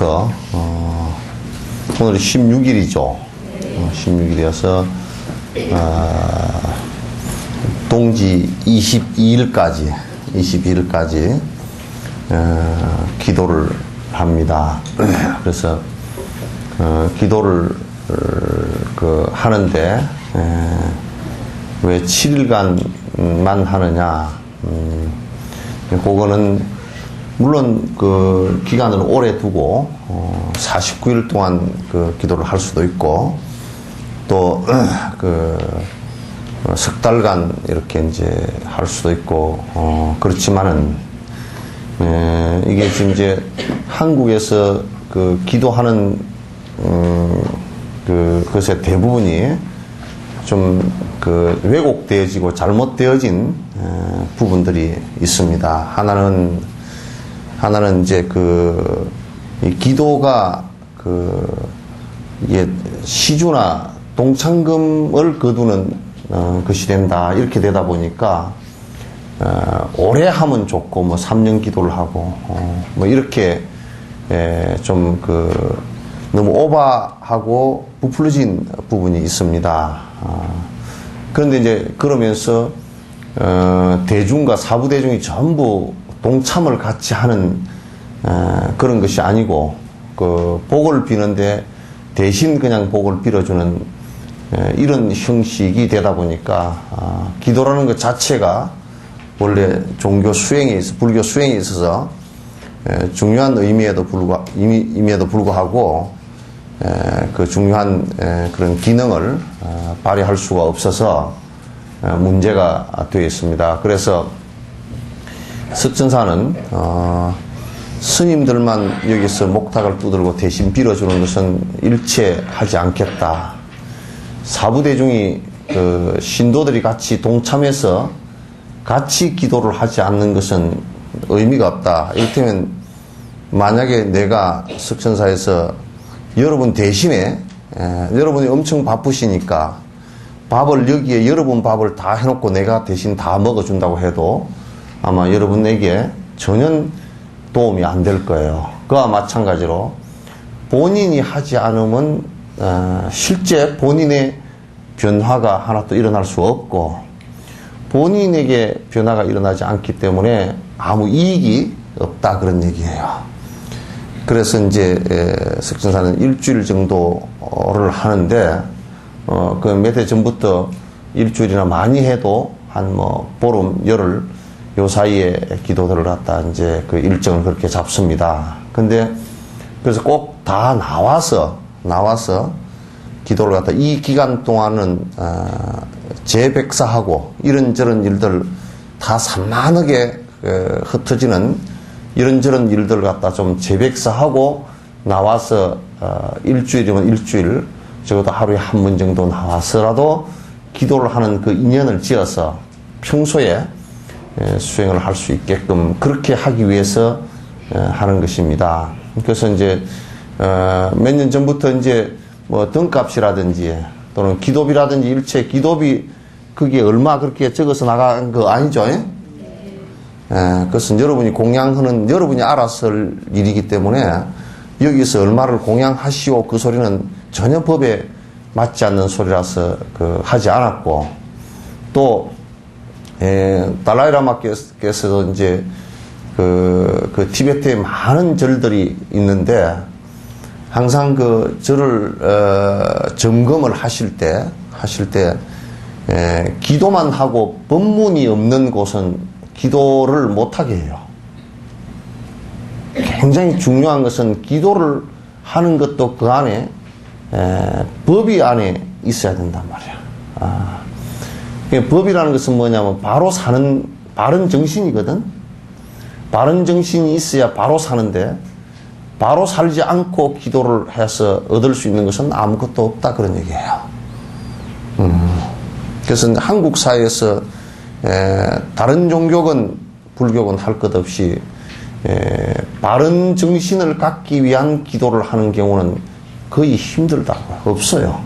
지금부터 오늘 16일이죠. 16일이어서 동지 22일까지 기도를 합니다. 그래서 기도를 하는데 왜 7일간만 하느냐? 그거는 물론 그 기간을 오래 두고 49일 동안 그 기도를 할 수도 있고 또 석 달간 이렇게 이제 할 수도 있고 그렇지만은 이게 지금 이제 한국에서 그 기도하는 그것의 대부분이 좀 그 왜곡되어지고 잘못되어진 부분들이 있습니다. 하나는 이제 이 기도가 이게 시주나 동창금을 거두는 것이 된다. 이렇게 되다 보니까 오래 하면 좋고 뭐 3년 기도를 하고 뭐 이렇게 좀 너무 오버하고 부풀려진 부분이 있습니다. 그런데 이제 그러면서 대중과 사부 대중이 전부 동참을 같이 하는 그런 것이 아니고 복을 비는데 대신 그냥 복을 빌어주는 이런 형식이 되다 보니까 기도라는 것 자체가 원래 종교 수행에 있어 불교 수행에 있어서 중요한 의미에도 불구하고 그 중요한 그런 기능을 발휘할 수가 없어서 문제가 되어 있습니다. 그래서 석천사는 스님들만 여기서 목탁을 두들고 대신 빌어주는 것은 일체 하지 않겠다. 사부대중이 신도들이 같이 동참해서 같이 기도를 하지 않는 것은 의미가 없다. 이를테면 만약에 내가 석천사에서 여러분 대신에 여러분이 엄청 바쁘시니까 밥을 여기에 여러분 밥을 다 해놓고 내가 대신 다 먹어준다고 해도 아마 여러분에게 전혀 도움이 안 될 거예요. 그와 마찬가지로 본인이 하지 않으면 실제 본인의 변화가 하나도 일어날 수 없고 본인에게 변화가 일어나지 않기 때문에 아무 이익이 없다 그런 얘기예요. 그래서 이제 석천사는 일주일 정도를 하는데 그 몇 해 전부터 일주일이나 많이 해도 한 보름 열흘 요 사이에 기도들을 갖다 이제 그 일정을 그렇게 잡습니다. 근데 그래서 꼭 다 나와서 기도를 갖다 이 기간 동안은 재백사하고 이런저런 일들 다 산만하게 흩어지는 이런저런 일들 갖다 좀 재백사하고 나와서 일주일이면 일주일 적어도 하루에 한 번 정도 나와서라도 기도를 하는 그 인연을 지어서 평소에 수행을 할 수 있게끔 그렇게 하기 위해서 하는 것입니다. 그래서 이제 몇 년 전부터 이제 뭐 등값이라든지 또는 기도비라든지 일체 기도비 그게 얼마 그렇게 적어서 나간 거 아니죠? 그것은 여러분이 공양하는 여러분이 알아서 할 일이기 때문에 여기서 얼마를 공양하시오 그 소리는 전혀 법에 맞지 않는 소리라서 하지 않았고 또 달라이라마께서도 이제 그 티베트에 많은 절들이 있는데 항상 그 절을 점검을 하실 때 기도만 하고 법문이 없는 곳은 기도를 못하게 해요. 굉장히 중요한 것은 기도를 하는 것도 그 안에 법이 안에 있어야 된단 말이야. 법이라는 것은 뭐냐면 바로 사는 바른 정신이거든. 바른 정신이 있어야 바로 사는데 바로 살지 않고 기도를 해서 얻을 수 있는 것은 아무것도 없다 그런 얘기예요. 그래서 한국 사회에서 다른 종교건 불교건 할 것 없이 바른 정신을 갖기 위한 기도를 하는 경우는 거의 힘들다고 없어요.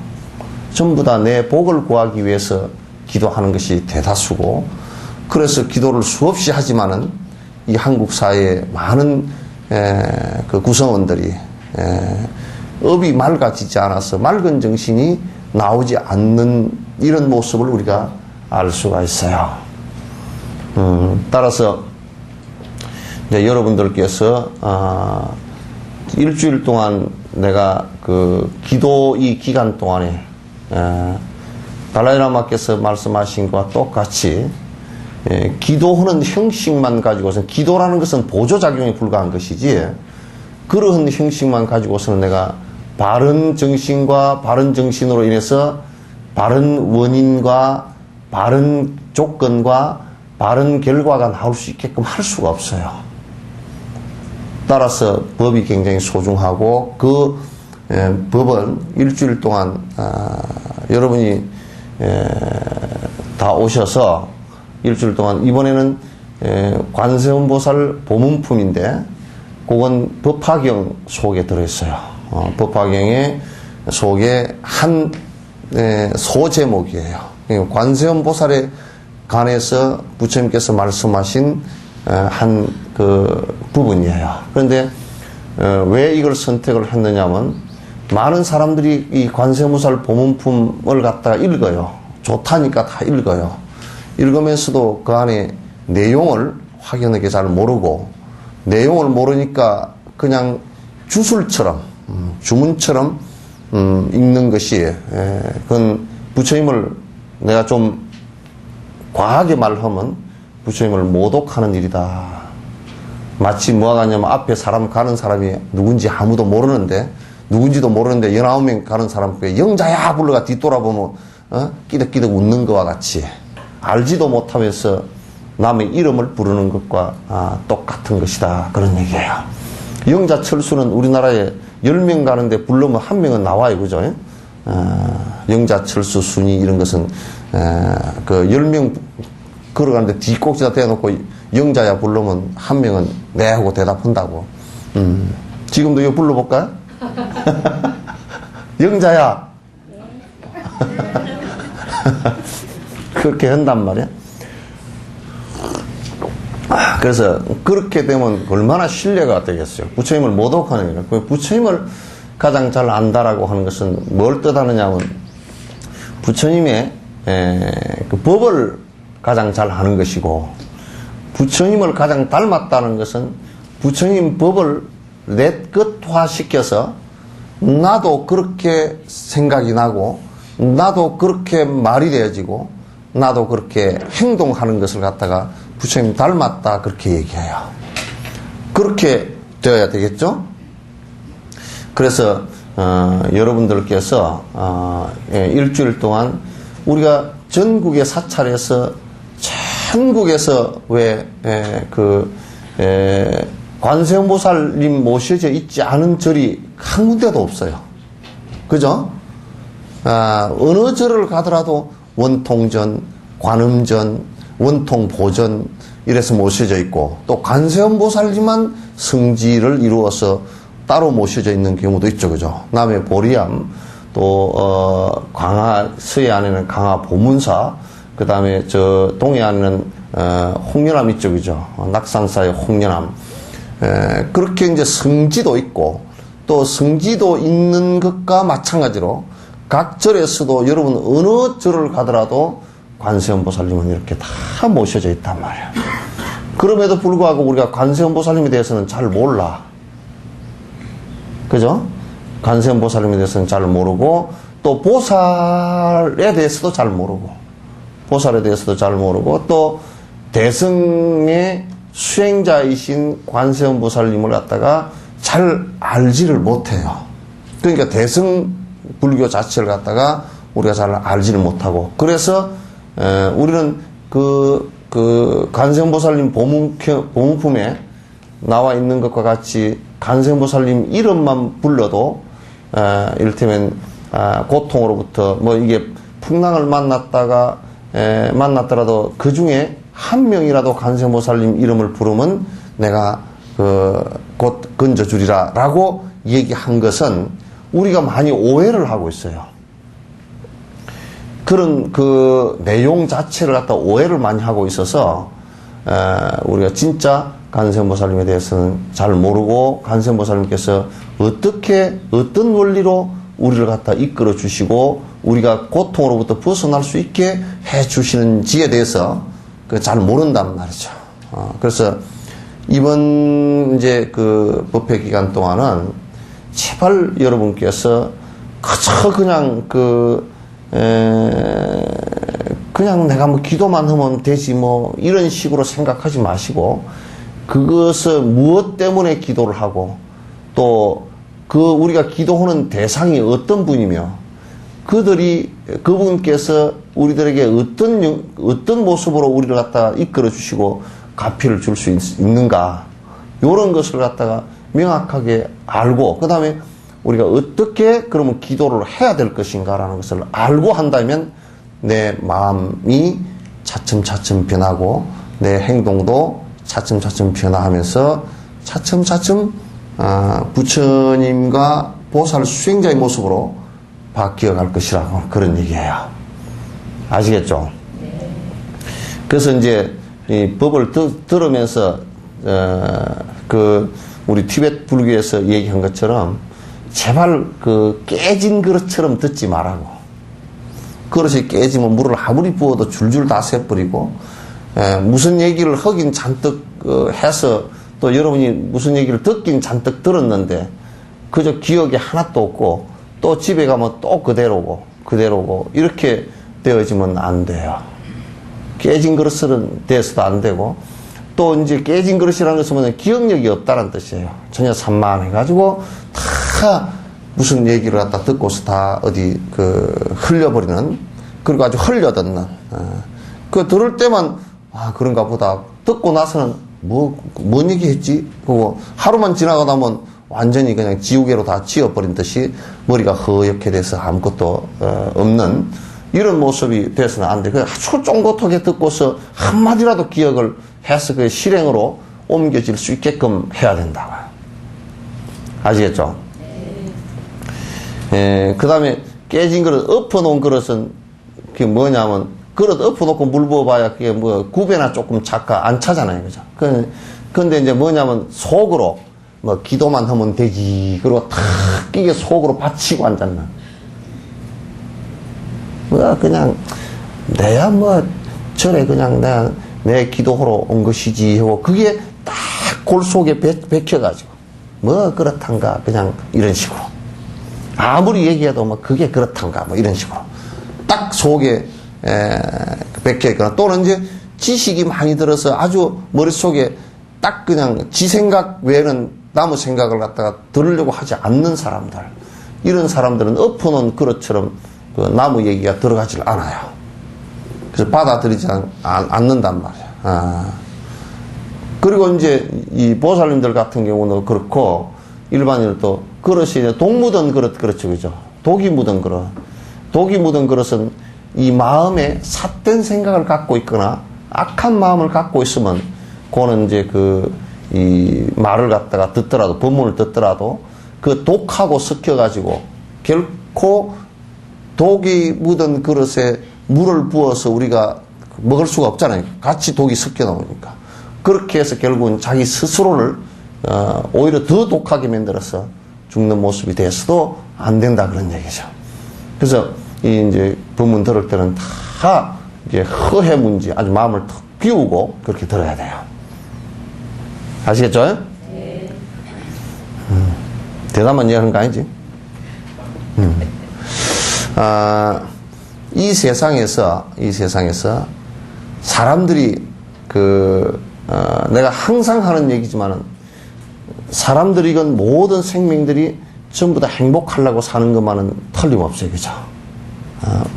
전부 다 내 복을 구하기 위해서 기도하는 것이 대다수고 그래서 기도를 수없이 하지만은 이 한국 사회의 많은 그 구성원들이 업이 맑아지지 않아서 맑은 정신이 나오지 않는 이런 모습을 우리가 알 수가 있어요. 따라서 이제 여러분들께서 일주일 동안 내가 그 기도 이 기간 동안에 달라이라마께서 말씀하신 것과 똑같이 기도하는 형식만 가지고서는, 기도라는 것은 보조작용에 불과한 것이지, 그러한 형식만 가지고서는 내가 바른 정신과 바른 정신으로 인해서 바른 원인과 바른 조건과 바른 결과가 나올 수 있게끔 할 수가 없어요. 따라서 법이 굉장히 소중하고, 그 법은 일주일 동안 여러분이 다 오셔서 일주일 동안, 이번에는 관세음보살 보문품인데 그건 법화경 속에 들어있어요. 법화경의 속에 한 소제목이에요. 관세음보살에 관해서 부처님께서 말씀하신 한 그 부분이에요. 그런데 왜 이걸 선택을 했느냐면, 많은 사람들이 이 관세음보살 보문품을 갖다가 읽어요. 좋다니까 다 읽어요. 읽으면서도 그 안에 내용을 확연하게 잘 모르고, 내용을 모르니까 그냥 주술처럼, 주문처럼 읽는 것이, 그건 부처님을 내가 좀 과하게 말하면 부처님을 모독하는 일이다. 마치 뭐가 같냐면, 앞에 사람 가는 사람이 누군지 아무도 모르는데, 누군지도 모르는데 19명 가는 사람 그 영자야 불러가 뒤돌아보면 끼덕끼덕 웃는 것과 같이, 알지도 못하면서 남의 이름을 부르는 것과 똑같은 것이다, 그런 얘기예요. 영자 철수는 우리나라에 10명 가는데 부르면 1명은 나와요, 그죠? 영자 철수 순위 이런 것은 그 10명 걸어가는데 뒷꼭지다 대놓고 영자야 부르면 1명은 네 하고 대답한다고. 지금도 이거 불러볼까요? 영자야. 그렇게 한단 말이야. 그래서 그렇게 되면 얼마나 신뢰가 되겠어요. 부처님을 모독하는 거예요. 부처님을 가장 잘 안다라고 하는 것은 뭘 뜻하느냐면, 부처님의 그 법을 가장 잘 아는 것이고, 부처님을 가장 닮았다는 것은 부처님 법을 내 것화시켜서 나도 그렇게 생각이 나고, 나도 그렇게 말이 되어지고, 나도 그렇게 행동하는 것을 갖다가 부처님 닮았다, 그렇게 얘기해요. 그렇게 되어야 되겠죠? 그래서 여러분들께서 일주일 동안 우리가 전국의 사찰에서, 전국에서 왜 관세음보살님 모셔져 있지 않은 절이 한 군데도 없어요. 그죠? 어느 절을 가더라도 원통전, 관음전, 원통보전 이래서 모셔져 있고, 또 관세음보살님만 성지를 이루어서 따로 모셔져 있는 경우도 있죠. 그죠? 남해 보리암, 또 강화 서해안에는 강화 보문사, 그 다음에 저 동해안에는 홍련암 있죠. 그죠? 낙산사의 홍련암. 그렇게 이제 성지도 있고, 또 성지도 있는 것과 마찬가지로 각 절에서도 여러분 어느 절을 가더라도 관세음보살님은 이렇게 다 모셔져 있단 말이에요. 그럼에도 불구하고 우리가 관세음보살님에 대해서는 잘 몰라. 그죠? 관세음보살님에 대해서는 잘 모르고, 또 보살에 대해서도 잘 모르고, 보살에 대해서도 잘 모르고, 또 대승의 수행자이신 관세음보살님을 갖다가 잘 알지를 못해요. 그러니까 대승 불교 자체를 갖다가 우리가 잘 알지를 못하고, 그래서 우리는 그 관세음보살님 보문품에 나와 있는 것과 같이 관세음보살님 이름만 불러도 이를테면 고통으로부터, 뭐 이게 풍랑을 만났더라도 그 중에 한 명이라도 관세음보살님 이름을 부르면 내가 곧 건져주리라 라고 얘기한 것은 우리가 많이 오해를 하고 있어요. 그런 그 내용 자체를 갖다 오해를 많이 하고 있어서 우리가 진짜 관세음보살님에 대해서는 잘 모르고, 관세음보살님께서 어떻게, 어떤 원리로 우리를 갖다 이끌어 주시고, 우리가 고통으로부터 벗어날 수 있게 해 주시는지에 대해서 잘 모른단 말이죠. 그래서 이번 이제 그 법회 기간 동안은 제발 여러분께서 그저 그냥 그냥 내가 뭐 기도만 하면 되지 뭐 이런 식으로 생각하지 마시고, 그것을 무엇 때문에 기도를 하고, 또 우리가 기도하는 대상이 어떤 분이며, 그분께서 우리들에게 어떤 모습으로 우리를 갖다가 이끌어 주시고 가피를 줄 수 있는가, 요런 것을 갖다가 명확하게 알고, 그 다음에 우리가 어떻게 그러면 기도를 해야 될 것인가라는 것을 알고 한다면 내 마음이 차츰차츰 변하고 내 행동도 차츰차츰 변화하면서 차츰차츰 부처님과 보살 수행자의 모습으로 바뀌어갈 것이라고 그런 얘기예요. 아시겠죠? 그래서 이제 이 법을 들으면서 우리 티베트 불교에서 얘기한 것처럼 제발 깨진 그릇처럼 듣지 말라고. 그릇이 깨지면 물을 아무리 부어도 줄줄 다 새버리고, 무슨 얘기를 하긴 잔뜩 해서 또 여러분이 무슨 얘기를 듣긴 잔뜩 들었는데 그저 기억이 하나도 없고, 또 집에 가면 또 그대로고 이렇게 되어지면 안 돼요. 깨진 그릇은 돼서도 안 되고, 또 이제 깨진 그릇이라는 것은 기억력이 없다는 뜻이에요. 전혀 산만해가지고 다 무슨 얘기를 갖다 듣고서 다 어디 흘려버리는, 그리고 아주 흘려듣는, 들을 때만 그런가 보다, 듣고 나서는 뭔 얘기 했지? 그거 하루만 지나고 나면 완전히 그냥 지우개로 다 지워버린 듯이 머리가 허옇게 돼서 아무것도 없는 이런 모습이 돼서는 안 돼. 아주 쫑긋하게 듣고서 한마디라도 기억을 해서 그 실행으로 옮겨질 수 있게끔 해야 된다고. 아시겠죠? 그 다음에 깨진 그릇, 엎어놓은 그릇은 그게 뭐냐면, 그릇 엎어놓고 물 부어봐야 그게 구배나 조금 안 차잖아요. 그죠? 근데 이제 뭐냐면 속으로 기도만 하면 되지. 그리고 탁 끼게 속으로 받치고 앉았나. 그냥 내야 저래 그냥 내 기도하러 온 것이지 하고, 그게 딱 골 속에 bek혀가지고 그렇단가 그냥 이런 식으로 아무리 얘기해도 그게 그렇단가 이런 식으로 딱 속에 bek혀있거나, 또는 이제 지식이 많이 들어서 아주 머릿속에 딱 그냥 지 생각 외에는 남의 생각을 갖다가 들으려고 하지 않는 사람들, 이런 사람들은 엎어놓은 그릇처럼 나무 얘기가 들어가질 않아요. 그래서 받아들이지 않는단 말이에요. 그리고 이제 이 보살님들 같은 경우는 그렇고, 일반인들도 그릇이 독 묻은 그릇, 그렇죠, 그죠? 독이 묻은 그릇. 독이 묻은 그릇은 이 마음에 삿된 생각을 갖고 있거나 악한 마음을 갖고 있으면, 그거는 이제 이 말을 갖다가 듣더라도, 법문을 듣더라도 그 독하고 섞여가지고 결코 독이 묻은 그릇에 물을 부어서 우리가 먹을 수가 없잖아요. 같이 독이 섞여 나오니까. 그렇게 해서 결국은 자기 스스로를 오히려 더 독하게 만들어서 죽는 모습이 돼서도 안 된다, 그런 얘기죠. 그래서 이제 법문 들을 때는 다 이제 허해문지 아주 마음을 턱 비우고 그렇게 들어야 돼요. 아시겠죠? 네. 대담한 얘기하는 거 아니지? 이 세상에서 사람들이 내가 항상 하는 얘기지만은, 사람들이, 이건 모든 생명들이 전부 다 행복하려고 사는 것만은 틀림없어요. 그죠?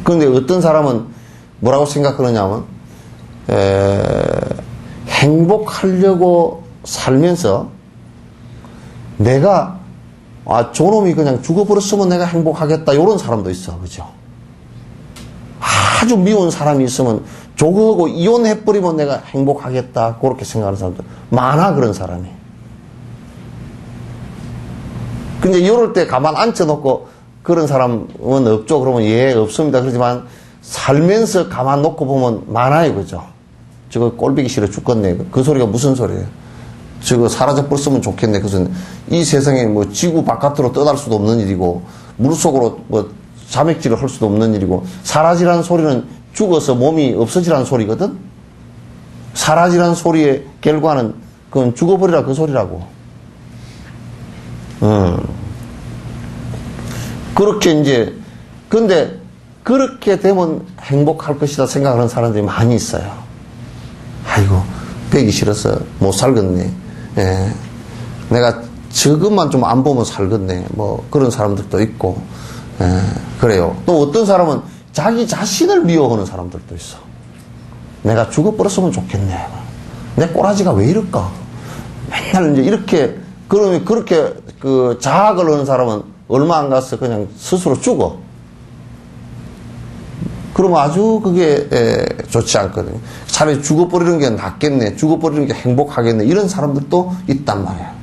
그런데 어떤 사람은 뭐라고 생각하느냐면, 행복하려고 살면서 내가 저놈이 그냥 죽어버렸으면 내가 행복하겠다, 이런 사람도 있어. 그죠? 아주 미운 사람이 있으면 저거하고 이혼해버리면 내가 행복하겠다, 그렇게 생각하는 사람들 많아. 그런 사람이. 근데 이럴 때 가만 앉혀놓고 그런 사람은 없죠. 그러면 예, 없습니다. 그렇지만 살면서 가만 놓고 보면 많아요. 그죠? 저거 꼴보기 싫어 죽겠네. 그 소리가 무슨 소리예요? 저거 사라져 버렸으면 좋겠네. 그래서 이 세상에 뭐 지구 바깥으로 떠날 수도 없는 일이고, 물속으로 뭐 자맥질을 할 수도 없는 일이고, 사라지라는 소리는 죽어서 몸이 없어지라는 소리거든? 사라지라는 소리의 결과는 그건 죽어버리라 그 소리라고. 그렇게 이제, 근데 그렇게 되면 행복할 것이다 생각하는 사람들이 많이 있어요. 아이고, 배기 싫어서 못 살겠네. 예. 내가 저것만 좀 안 보면 살겠네. 뭐 그런 사람들도 있고. 예. 그래요. 또 어떤 사람은 자기 자신을 미워하는 사람들도 있어. 내가 죽어버렸으면 좋겠네. 내 꼬라지가 왜 이럴까? 맨날 이제 이렇게, 그러면 그렇게 그 자학을 하는 사람은 얼마 안 가서 그냥 스스로 죽어. 그러면 아주 그게 좋지 않거든요. 차라리 죽어버리는 게 낫겠네. 죽어버리는 게 행복하겠네. 이런 사람들도 있단 말이야.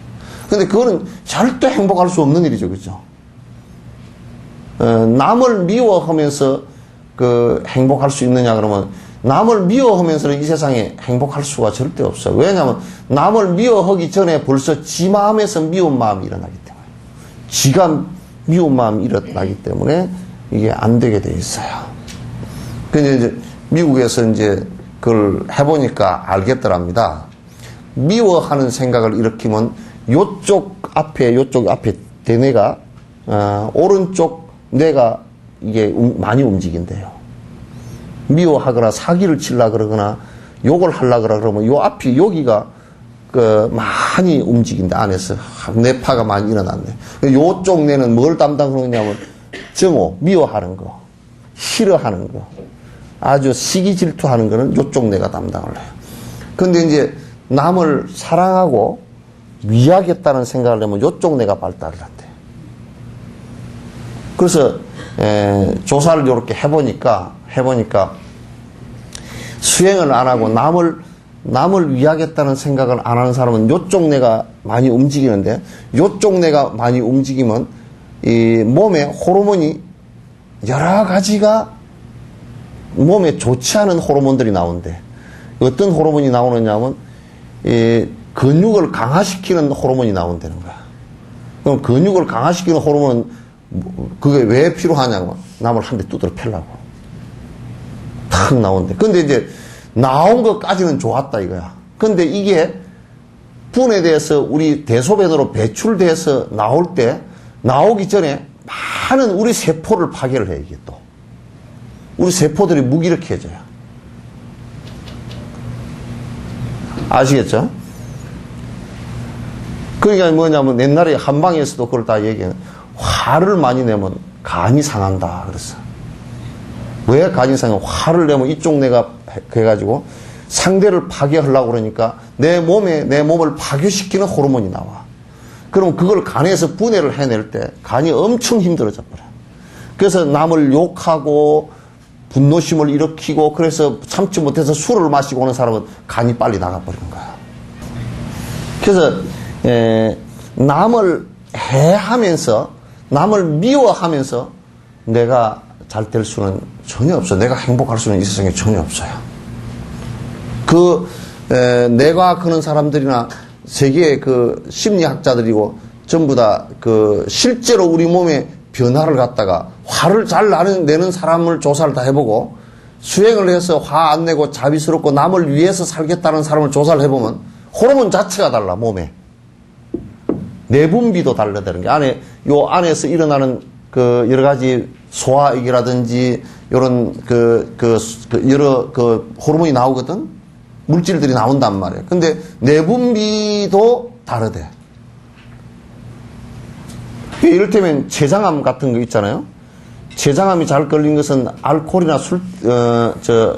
근데 그거는 절대 행복할 수 없는 일이죠. 그죠? 남을 미워하면서 그 행복할 수 있느냐 그러면 남을 미워하면서는 이 세상에 행복할 수가 절대 없어요. 왜냐하면 남을 미워하기 전에 벌써 지 마음에서 미운 마음이 일어나기 때문에, 지가 미운 마음이 일어나기 때문에 이게 안 되게 돼 있어요. 근데 이제 미국에서 이제 그걸 해보니까 알겠더랍니다. 미워하는 생각을 일으키면 요쪽 앞에 대뇌가 오른쪽 뇌가 이게 많이 움직인대요. 미워하거나 사기를 치려 그러거나 욕을 하려 그러면 요 앞이 여기가 그 많이 움직인다. 안에서 뇌파가 많이 일어났네. 요쪽 뇌는 뭘 담당하느냐면 정오, 미워하는 거, 싫어하는 거, 아주 시기 질투하는 거는 요쪽 뇌가 담당을 해요. 근데 이제 남을 사랑하고 위하겠다는 생각을 하면 요쪽 뇌가 발달을 한대요. 그래서 조사를 이렇게 해보니까 수행을 안 하고 남을 위하겠다는 생각을 안 하는 사람은 요쪽 뇌가 많이 움직이는데, 요쪽 뇌가 많이 움직이면 이 몸에 호르몬이 여러 가지가 몸에 좋지 않은 호르몬들이 나온대. 어떤 호르몬이 나오느냐면 이 근육을 강화시키는 호르몬이 나온다는 거야. 그럼 근육을 강화시키는 호르몬은 그게 왜 필요하냐면 남을 한 대 두드려 패려고 탁 나온대. 근데 이제 나온 것까지는 좋았다 이거야. 근데 이게 분해돼서 우리 대소변으로 배출돼서 나오기 전에 많은 우리 세포를 파괴를 해. 이게 또 우리 세포들이 무기력해져요. 아시겠죠? 그러니까 뭐냐면 옛날에 한방에서도 그걸 다 얘기해요. 화를 많이 내면 간이 상한다 그랬어. 왜 간이 상해? 화를 내면 이쪽 뇌가 해가지고 상대를 파괴하려고 그러니까 내 몸을 파괴시키는 호르몬이 나와. 그럼 그걸 간에서 분해를 해낼 때 간이 엄청 힘들어져 버려. 그래서 남을 욕하고 분노심을 일으키고, 그래서 참지 못해서 술을 마시고 오는 사람은 간이 빨리 나가버리는 거야. 그래서 남을 해하면서, 남을 미워하면서 내가 잘 될 수는 전혀 없어. 내가 행복할 수는 이 세상에 전혀 없어요. 내가 그런 사람들이나 세계의 그 심리학자들이고 전부 다 그 실제로 우리 몸에 변화를 갖다가 화를 잘 내는 사람을 조사를 다 해보고, 수행을 해서 화 안 내고 자비스럽고 남을 위해서 살겠다는 사람을 조사를 해보면 호르몬 자체가 달라. 몸에 내분비도 다르다는 게, 요 안에서 일어나는 그 여러 가지 소화액이라든지 요런 여러 그 호르몬이 나오거든. 물질들이 나온단 말이에요. 근데 내분비도 다르대. 이를테면 췌장암 같은 거 있잖아요. 췌장암이 잘 걸린 것은 알코올이나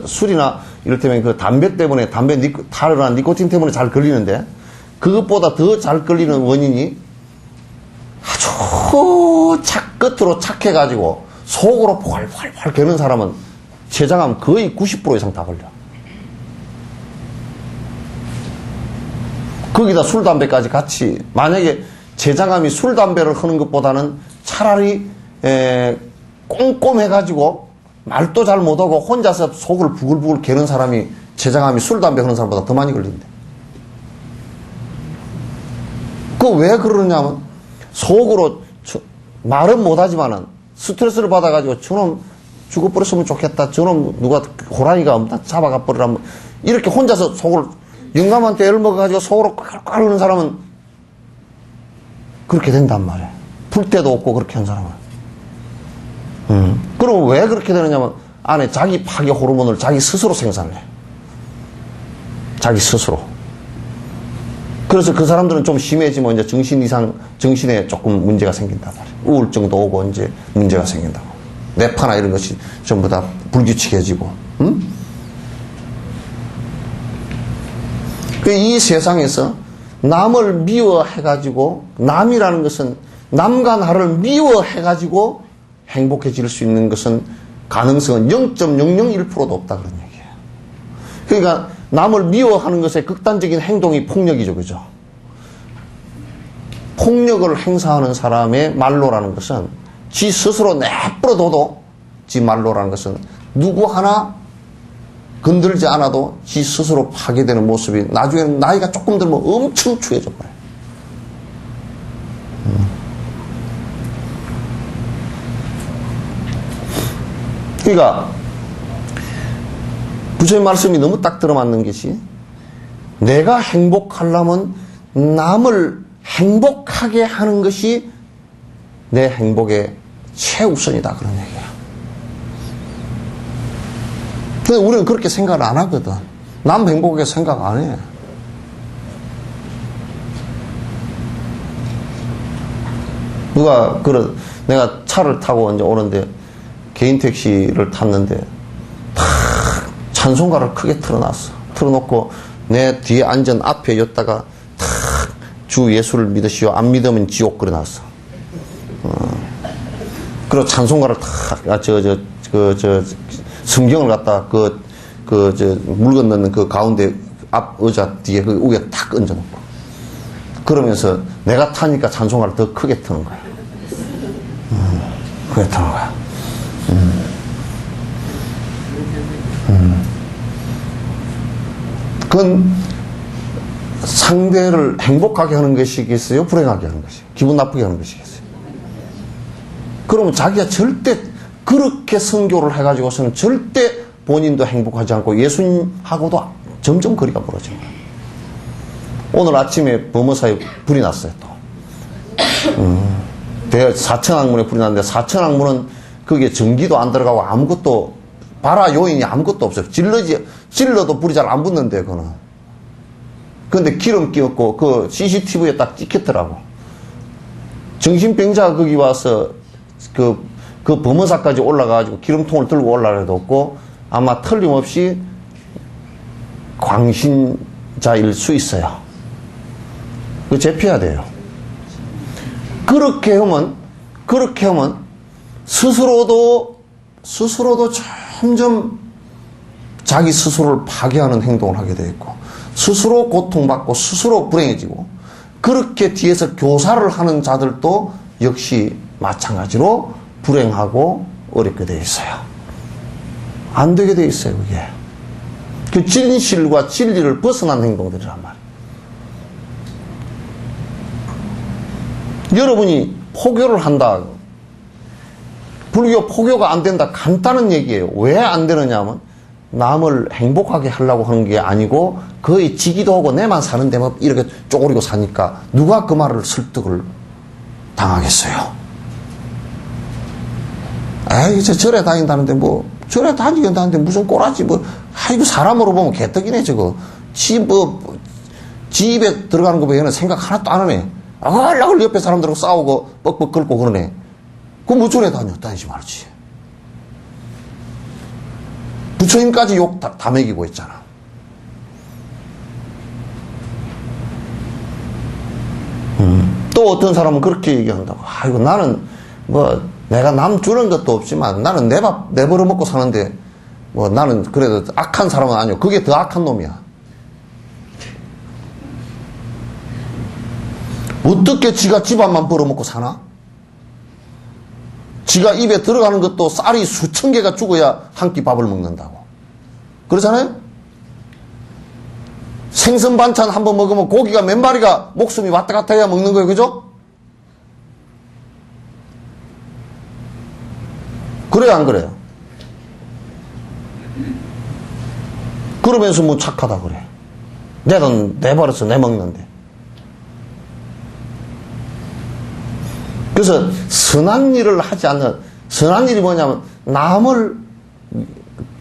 술이나 이를테면 그 담배 때문에, 타르나 니코틴 때문에 잘 걸리는데, 그것보다 더 잘 걸리는 원인이 아주 끝으로 착해가지고 속으로 활활활 겨는 사람은 췌장암 거의 90% 이상 다 걸려. 거기다 술, 담배까지 같이. 만약에 췌장암이 술, 담배를 하는 것보다는 차라리 꼼꼼해가지고 말도 잘 못하고 혼자서 속을 부글부글 개는 사람이 췌장암이 술, 담배 하는 사람보다 더 많이 걸린대. 그 왜 그러냐면 속으로 말은 못하지만은 스트레스를 받아가지고 저놈 죽어버렸으면 좋겠다. 저놈 누가 호랑이가 없나 잡아가 버리라면 이렇게 혼자서 속을 영감한테 애를 먹어가지고 속으로 꽉꽉 하는 사람은 그렇게 된단 말이에요. 풀 데도 없고 그렇게 한 사람은. 그럼 왜 그렇게 되느냐면 안에 자기 파괴 호르몬을 자기 스스로 생산을 해요. 자기 스스로. 그래서 그 사람들은 좀 심해지면 이제 정신에 조금 문제가 생긴단 말이에요. 우울증도 오고 이제 문제가 생긴다고. 뇌파나 이런 것이 전부 다 불규칙해지고, 이 세상에서 남을 미워해가지고, 남이라는 것은 남과 나를 미워해가지고 행복해질 수 있는 것은 가능성은 0.001%도 없다 그런 얘기예요. 그러니까 남을 미워하는 것의 극단적인 행동이 폭력이죠. 그죠? 폭력을 행사하는 사람의 말로라는 것은 지 스스로 내버려둬도 지 말로라는 것은 누구 하나 건들지 않아도 지 스스로 파괴되는 모습이 나중에는 나이가 조금 들면 엄청 추해져 버려요. 그러니까 부처님 말씀이 너무 딱 들어맞는 것이 내가 행복하려면 남을 행복하게 하는 것이 내 행복의 최우선이다 그런 얘기야. 근데 우리는 그렇게 생각을 안 하거든. 남 행복하게 생각 안 해. 내가 차를 타고 이제 오는데 개인 택시를 탔는데 찬송가를 크게 틀어놨어. 틀어놓고 내 뒤에 앉은 앞에 였다가 주 예수를 믿으시오. 안 믿으면 지옥 그려놨어. 그리고 찬송가를 성경을 갖다 물 건너는 그 가운데 앞 의자 뒤에 그 위에 탁 얹어놓고. 그러면서 내가 타니까 찬송가를 더 크게 트는 거야. 크게 트는 거야. 그건 상대를 행복하게 하는 것이겠어요? 불행하게 하는 것이겠어요? 기분 나쁘게 하는 것이겠어요? 그러면 자기가 절대 그렇게 선교를 해가지고서는 절대 본인도 행복하지 않고 예수님하고도 점점 거리가 멀어진 거예요. 오늘 아침에 범어사에 불이 났어요, 또. 사천왕문에 불이 났는데 사천왕문은 거기에 전기도 안 들어가고 아무것도 발화 요인이 아무것도 없어요. 질러도 불이 잘 안 붙는데, 그거는. 근데 기름 끼었고, 그 CCTV에 딱 찍혔더라고. 정신병자가 거기 와서, 그 범어사까지 올라가가지고 기름통을 들고 올라가도 없고, 아마 틀림없이 광신자일 수 있어요. 그거 제피해야 돼요. 그렇게 하면, 스스로도 점점 자기 스스로를 파괴하는 행동을 하게 되어 있고, 스스로 고통받고, 스스로 불행해지고, 그렇게 뒤에서 교사를 하는 자들도 역시 마찬가지로 불행하고 어렵게 되어 있어요. 안 되게 되어 있어요, 그게. 그 진실과 진리를 벗어난 행동들이란 말이에요. 여러분이 포교를 한다. 불교 포교가 안 된다. 간단한 얘기예요. 왜 안 되느냐 하면 남을 행복하게 하려고 하는 게 아니고 거의 지기도 하고 내만 사는데 뭐 이렇게 쪼그리고 사니까 누가 그 말을 설득을 당하겠어요. 아이, 절에 다닌다는데 뭐 절에 다니는데 무슨 꼬라지 뭐 아이고 사람으로 보면 개떡이네 저거. 지 입에 들어가는 거 보면 생각 하나도 안 하네. 아글아글 옆에 사람들하고 싸우고 뻑뻑 긁고 그러네. 그럼 뭐 절에 다니지 말지. 부처님까지 욕 다 먹이고 있잖아. 또 어떤 사람은 그렇게 얘기한다고. 아이고 나는 뭐 내가 남 주는 것도 없지만 나는 내 밥 내버려 먹고 사는데 뭐 나는 그래도 악한 사람은 아니고 그게 더 악한 놈이야. 어떻게 지가 집안만 벌어먹고 사나? 지가 입에 들어가는 것도 쌀이 수천 개가 죽어야 한 끼 밥을 먹는다고. 그렇잖아요? 생선 반찬 한번 먹으면 고기가 몇 마리가 목숨이 왔다 갔다 해야 먹는 거예요. 그죠? 그래요, 안 그래요? 그러면서 뭐 착하다 그래. 내 돈 내버려서 내 먹는데. 그래서 선한 일을 하지 않는, 선한 일이 뭐냐면 남을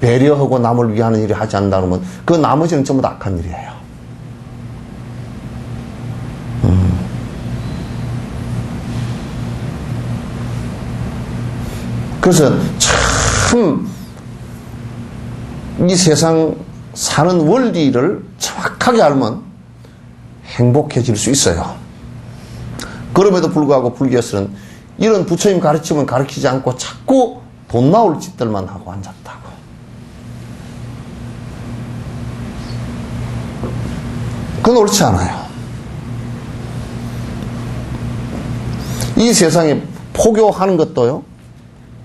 배려하고 남을 위하는 일을 하지 않는다 그러면 그 나머지는 전부 다 악한 일이에요. 그래서 참 이 세상 사는 원리를 정확하게 알면 행복해질 수 있어요. 그럼에도 불구하고 불교에서는 이런 부처님 가르침을 가르치지 않고 자꾸 돈 나올 짓들만 하고 앉았다고. 그건 옳지 않아요. 이 세상에 포교하는 것도요,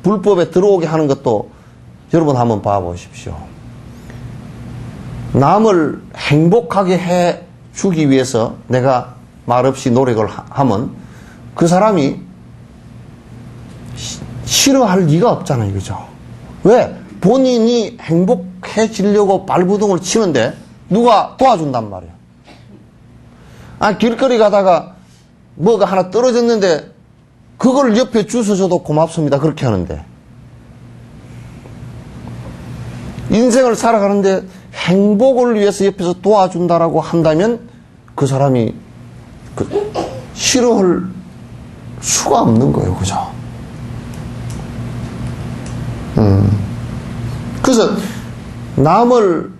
불법에 들어오게 하는 것도 여러분 한번 봐보십시오. 남을 행복하게 해 주기 위해서 내가 말없이 노력을 하면 그 사람이 싫어할 리가 없잖아요. 그죠? 왜? 본인이 행복해지려고 발부둥을 치는데 누가 도와준단 말이에요. 아, 길거리 가다가 뭐가 하나 떨어졌는데 그걸 옆에 주워줘도 고맙습니다. 그렇게 하는데. 인생을 살아가는데 행복을 위해서 옆에서 도와준다라고 한다면 그 사람이 싫어할 수가 없는 거예요. 그죠? 그래서 남을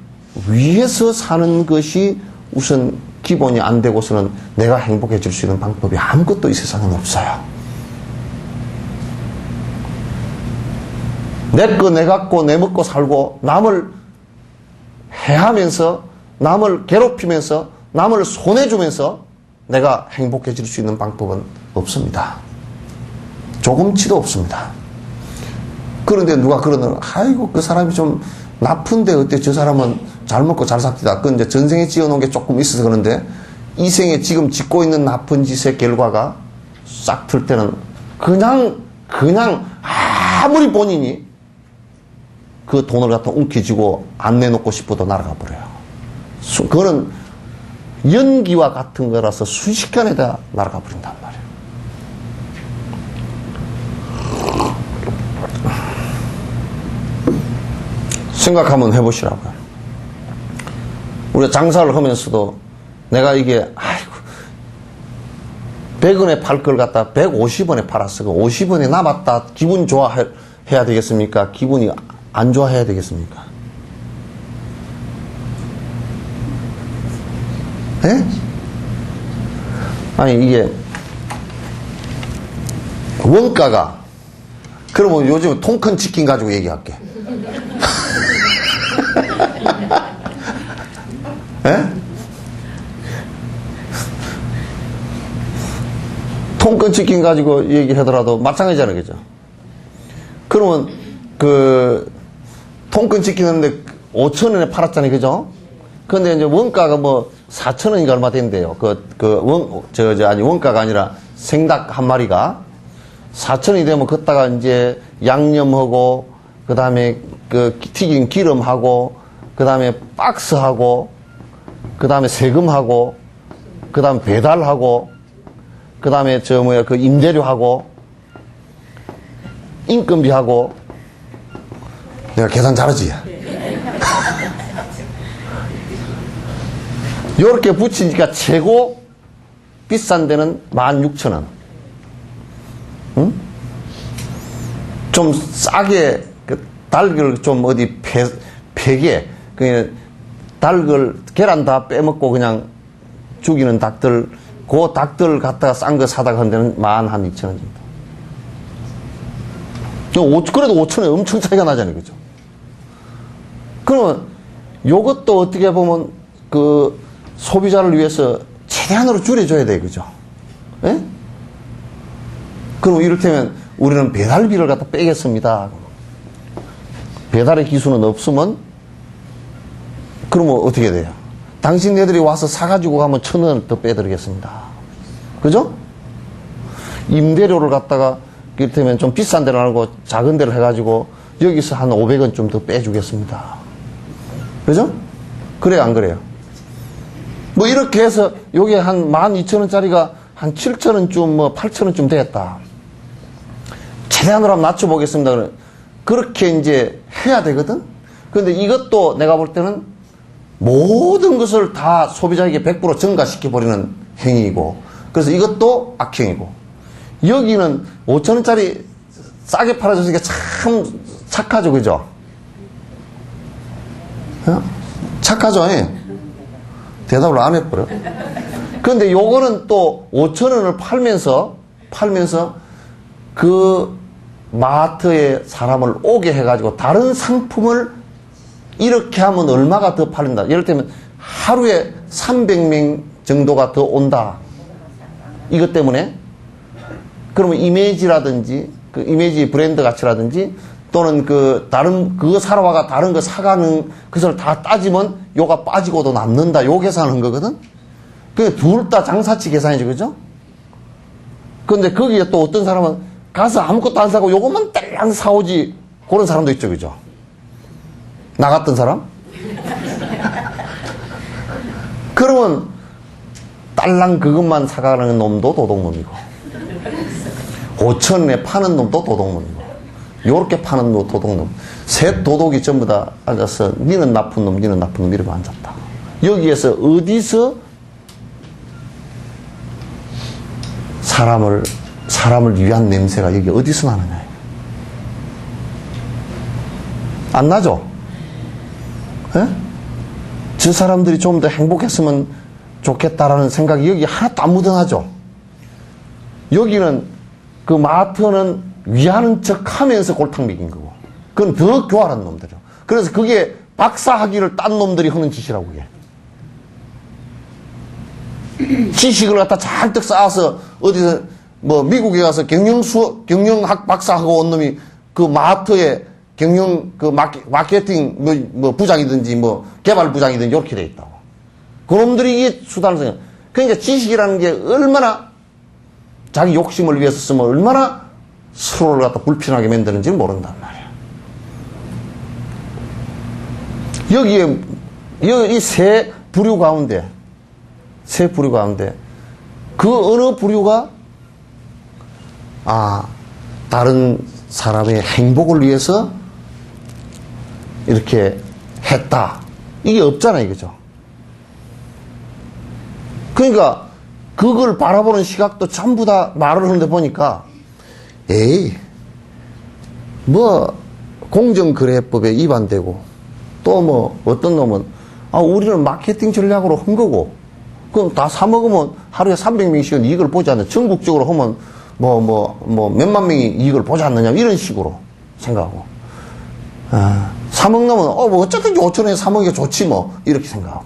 위해서 사는 것이 우선 기본이 안 되고서는 내가 행복해질 수 있는 방법이 아무것도 이 세상에는 없어요. 내 거 내 갖고 내 먹고 살고 남을 해하면서 남을 괴롭히면서 남을 손해주면서 내가 행복해질 수 있는 방법은 없습니다. 조금치도 없습니다. 그런데 누가 그러는, 아이고 그 사람이 좀 나쁜데 어때, 저 사람은 잘 먹고 잘 삽니다. 그건 이제 전생에 지어놓은 게 조금 있어서 그런데 이 생에 지금 짓고 있는 나쁜 짓의 결과가 싹 틀 때는 그냥 아무리 본인이 그 돈을 갖다 움켜쥐고 안 내놓고 싶어도 날아가 버려요. 그거는 연기와 같은 거라서 순식간에 다 날아가 버린단 말이에요. 생각 한번 해보시라고요. 우리가 장사를 하면서도 내가 이게, 아이고, 100원에 팔 걸 갖다 150원에 팔았어. 50원에 남았다. 기분 좋아해야 되겠습니까? 기분이 안 좋아해야 되겠습니까? 예? 아니, 이게, 원가가, 그러면 요즘 통큰 치킨 가지고 얘기할게. 예? 통큰 치킨 가지고 얘기하더라도 마찬가지잖아요. 그죠? 그러면, 통큰 치킨 했는데 5,000원에 팔았잖아요. 그죠? 근데 이제 원가가 뭐 4,000원인가 얼마 된대요. 원가가 아니라 생닭 한 마리가 4,000원이 되면 걷다가 이제 양념하고, 그 다음에 튀긴 기름하고, 그 다음에 박스하고, 그 다음에 세금하고, 그 다음에 배달하고, 그 다음에 임대료하고, 인건비하고, 내가 계산 잘하지? 요렇게 붙이니까 최고 비싼 데는 16,000원. 응? 좀 싸게, 닭을 좀 어디 폐게, 그냥 닭을, 계란 다 빼먹고 그냥 죽이는 닭들, 그 닭들 갖다가 싼 거 사다가 한 데는 12,000원 정도. 그래도 5,000원에 엄청 차이가 나잖아요. 그죠? 그러면 요것도 어떻게 보면 소비자를 위해서 최대한으로 줄여줘야 돼요. 그죠? 예? 그럼 이를테면 우리는 배달비를 갖다 빼겠습니다. 배달의 기수는 없으면 그러면 어떻게 돼요? 당신네들이 와서 사가지고 가면 1,000원 더 빼드리겠습니다. 그죠? 임대료를 갖다가 이를테면 좀 비싼 데를 하고 작은 데를 해가지고 여기서 한 500원 좀 더 빼주겠습니다. 그죠? 그래요, 안 그래요? 뭐 이렇게 해서 요게 한 12,000원짜리가 한 7,000원쯤 뭐 8,000원쯤 되겠다. 최대한으로 한번 낮춰보겠습니다. 그렇게 이제 해야 되거든? 근데 이것도 내가 볼 때는 모든 것을 다 소비자에게 100% 전가시켜버리는 행위이고, 그래서 이것도 악행이고, 여기는 5,000원짜리 싸게 팔아줬으니까 참 착하죠, 그죠? 착하죠, 예? 대답을 안 해버려. 그런데 요거는 또 5,000원을 팔면서 그 마트에 사람을 오게 해가지고 다른 상품을 이렇게 하면 얼마가 더 팔린다. 예를 들면 하루에 300명 정도가 더 온다. 이것 때문에. 그러면 이미지라든지, 그 이미지 브랜드 가치라든지, 또는 그 다른, 그거 사러 와가 다른 거 사가는 것을 다 따지면 요가 빠지고도 남는다. 요 계산한 거거든? 그게 둘 다 장사치 계산이죠. 그죠? 근데 거기에 또 어떤 사람은 가서 아무것도 안 사고 요것만 딸랑 사오지. 그런 사람도 있죠. 그죠? 나 같은 사람? 그러면 딸랑 그것만 사가는 놈도 도둑놈이고 5,000원에 파는 놈도 도둑놈이고 요렇게 파는 놈도 도둑놈. 셋 도둑이 전부 다 앉아서 니는 나쁜 놈, 니는 나쁜 놈 이러고 앉았다. 여기에서 어디서 사람을 위한 냄새가 여기 어디서 나느냐. 안 나죠? 예? 저 사람들이 좀 더 행복했으면 좋겠다라는 생각이 여기 하나도 안 묻어나죠? 여기는 그 마트는 위하는 척 하면서 골탕 먹인 거고, 그건 더 교활한 놈들이죠. 그래서 그게 박사학위를 딴 놈들이 하는 짓이라고 그게. 지식을 갖다 잔뜩 쌓아서 어디서 뭐 미국에 가서 경영학 박사하고 온 놈이 그 마트에 경영 그 마케팅 뭐 부장이든지 뭐 개발 부장이든지 이렇게 돼 있다고. 그놈들이 이게 수단을 생각. 그러니까 지식이라는 게 얼마나 자기 욕심을 위해서 쓰면 얼마나 서로를 갖다 불편하게 만드는지 모른단 말이야. 여기에 이 세 부류 가운데 그 어느 부류가 다른 사람의 행복을 위해서 이렇게 했다. 이게 없잖아, 이거죠. 그러니까 그걸 바라보는 시각도 전부 다 말을 하는데 보니까 뭐 공정거래법에 위반되고 또 뭐 어떤 놈은 우리는 마케팅 전략으로 한 거고 그럼 다 사먹으면 하루에 300명씩은 이익을 보지 않느냐. 전국적으로 하면 몇만 명이 이익을 보지 않느냐. 이런 식으로 생각하고. 사먹으면, 어쨌든 5,000원에 사먹기가 좋지 뭐. 이렇게 생각하고.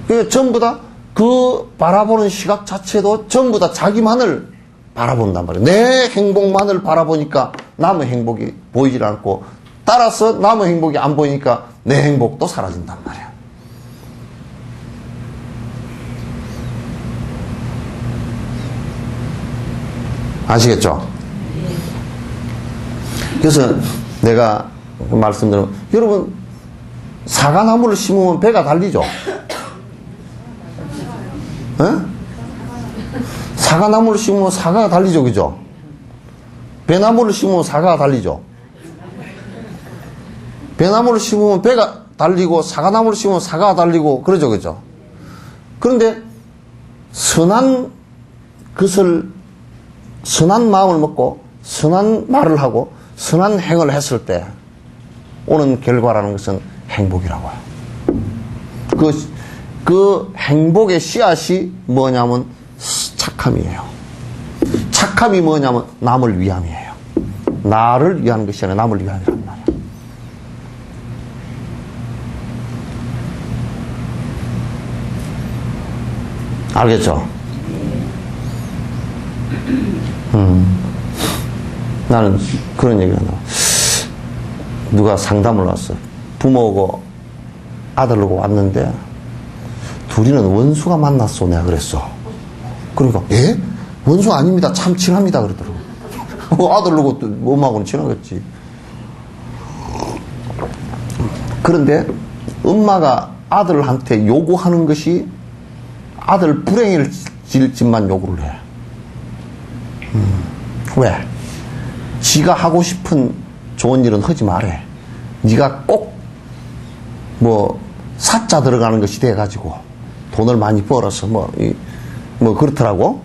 그러니까 전부 다 그 바라보는 시각 자체도 전부 다 자기만을 바라본단 말이에요. 내 행복만을 바라보니까 남의 행복이 보이질 않고 따라서 남의 행복이 안 보이니까 내 행복도 사라진단 말이에요. 아시겠죠? 그래서 내가 말씀드리면 여러분 사과나무를 심으면 배가 달리죠? 사과나무를 심으면 사과가 달리죠, 그죠? 배나무를 심으면 사과가 달리죠? 배나무를 심으면 배가 달리고 사과나무를 심으면 사과가 달리고 그러죠, 그죠? 그런데 선한 마음을 먹고 선한 말을 하고 선한 행을 했을 때 오는 결과라는 것은 행복이라고 해요. 그 행복의 씨앗이 뭐냐면 착함이에요. 착함이 뭐냐면 남을 위함이에요. 나를 위하는 것이 아니라 남을 위함이란 말이에요. 알겠죠? 나는 그런 얘기가 나와. 누가 상담을 왔어. 부모고 아들하고 왔는데 둘이는 원수가 만났어. 내가 그랬어. 그러니까 예? 원수 아닙니다. 참 친합니다. 그러더라고. 아들하고 또 엄마하고는 친하겠지. 그런데 엄마가 아들한테 요구하는 것이 아들 불행을 질 짓만 요구를 해. 왜? 지가 하고 싶은 좋은 일은 하지 말해. 네가 꼭 뭐 사자 들어가는 것이 돼가지고 돈을 많이 벌어서 뭐 그렇더라고.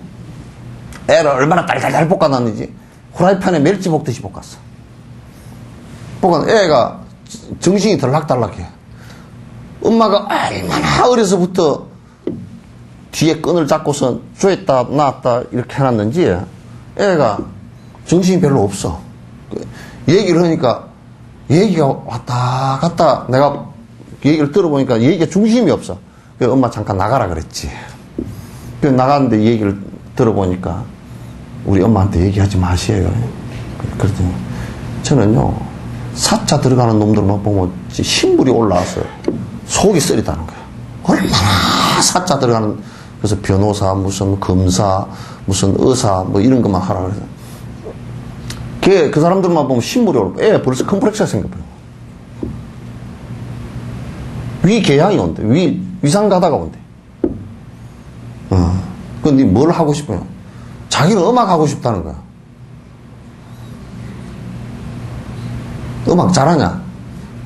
애를 얼마나 달달달 볶아놨는지 후라이팬에 멸치 볶듯이 볶았어. 애가 정신이 들락달락해. 엄마가 얼마나 어려서부터 뒤에 끈을 잡고서 쪼였다 놨다 이렇게 해놨는지 애가 정신이 별로 없어. 얘기를 하니까 얘기가 왔다 갔다 내가 얘기를 들어보니까 얘기가 중심이 없어. 그래서 엄마 잠깐 나가라 그랬지. 그래서 나갔는데 얘기를 들어보니까 우리 엄마한테 얘기하지 마세요. 그랬더니 저는요 사자 들어가는 놈들만 보면 신물이 올라와서 속이 쓰리다는 거야. 얼마나 사자 들어가는 그래서 변호사 무슨 검사 무슨 의사 뭐 이런 것만 하라 그래서 그 사람들만 보면 신물이 올라. 벌써 컴플렉스가 생겨버려. 위궤양이 온대. 위상 가다가 온대. 근데 뭘 하고 싶어요? 자기는 음악 하고 싶다는 거야. 음악 잘하냐?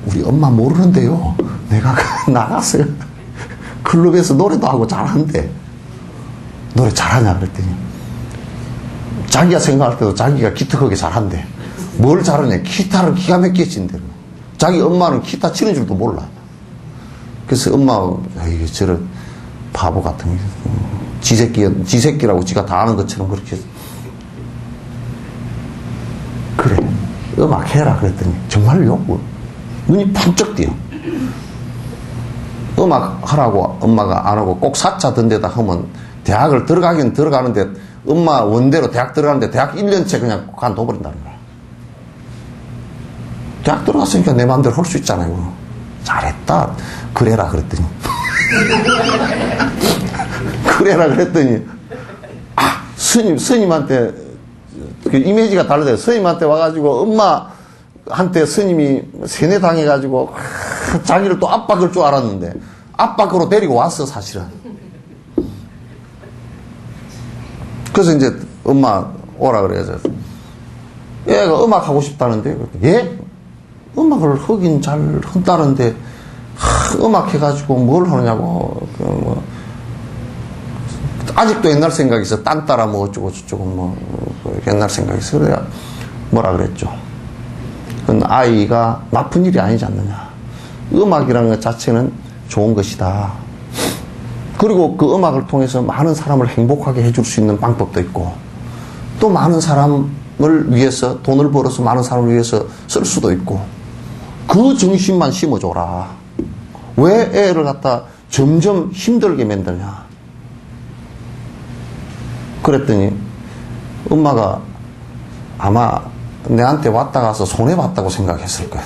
우리 엄마 모르는데요. 내가 나갔어요. 클럽에서 노래도 하고 잘하는데 노래 잘하냐 그랬더니 자기가 생각할 때도 자기가 기특하게 잘한대. 뭘 잘하냐? 기타를 기가 막히게 친대. 자기 엄마는 기타 치는 줄도 몰라. 그래서 엄마가 저런 바보 같은 지새끼라고 지가 다 아는 것처럼 그렇게 그래 음악 해라 그랬더니 정말요? 눈이 번쩍 띄어. 음악 하라고 엄마가 안 하고 꼭 사자 든데다 하면 대학을 들어가긴 들어가는데 엄마 원대로 대학 들어가는데 대학 1년째 그냥 관둬버린다는 거야. 대학 들어갔으니까 내 마음대로 할 수 있잖아요. 잘했다. 그래라 그랬더니 그래라 그랬더니 스님한테 그 이미지가 다르대. 스님한테 와가지고 엄마한테 스님이 세뇌당해가지고 자기를 또 압박할 줄 알았는데 압박으로 데리고 왔어 사실은. 그래서 이제 엄마 오라 그래서 얘가 음악 하고 싶다는데 예? 음악을 하긴 잘 한다는데 음악 해가지고 뭘 하느냐고 아직도 옛날 생각이 있어. 딴 따라 뭐 어쩌고 저쩌고 옛날 생각이 있어. 그래야 뭐라 그랬죠. 그건 아이가 나쁜 일이 아니지 않느냐. 음악이라는 것 자체는 좋은 것이다. 그리고 그 음악을 통해서 많은 사람을 행복하게 해줄 수 있는 방법도 있고 또 많은 사람을 위해서 돈을 벌어서 많은 사람을 위해서 쓸 수도 있고 그 정신만 심어줘라. 왜 애를 갖다 점점 힘들게 만드냐. 그랬더니 엄마가 아마 내한테 왔다 가서 손해봤다고 생각했을 거야.